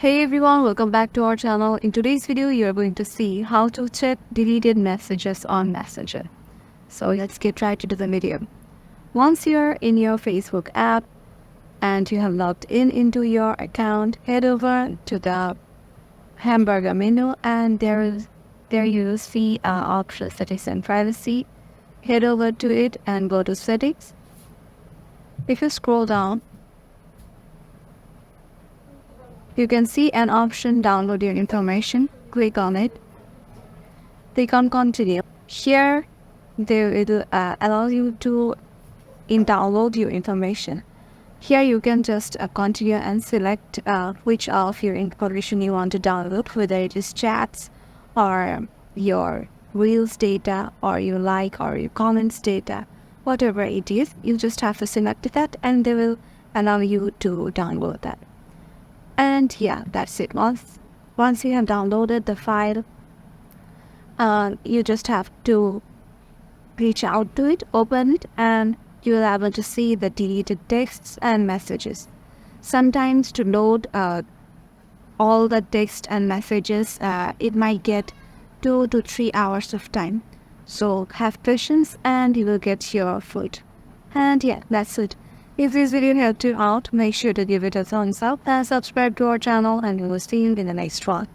Hey everyone, welcome back to our channel. In today's video, you're going to see how to check deleted messages on Messenger. So let's get right into the video. Once you're in your Facebook app and you have logged in into your account, head over to the hamburger menu and there you see option settings and privacy. Head over to it and go to settings. If you scroll down, you can see an option download your information. Click on it. Click on continue. Here they will allow you to download your information. Here you can just continue and select which of your information you want to download, whether it is chats or your reels data or your like or your comments data, whatever it is. You just have to select that and they will allow you to download that. And yeah, that's it. Once you have downloaded the file, you just have to reach out to it, open it, and you will be able to see the deleted texts and messages. Sometimes to load all the text and messages, it might get 2 to 3 hours of time. So have patience and you will get your food. And yeah, that's it. If this video helped you out, make sure to give it a thumbs up and subscribe to our channel, and we will see you in the next one.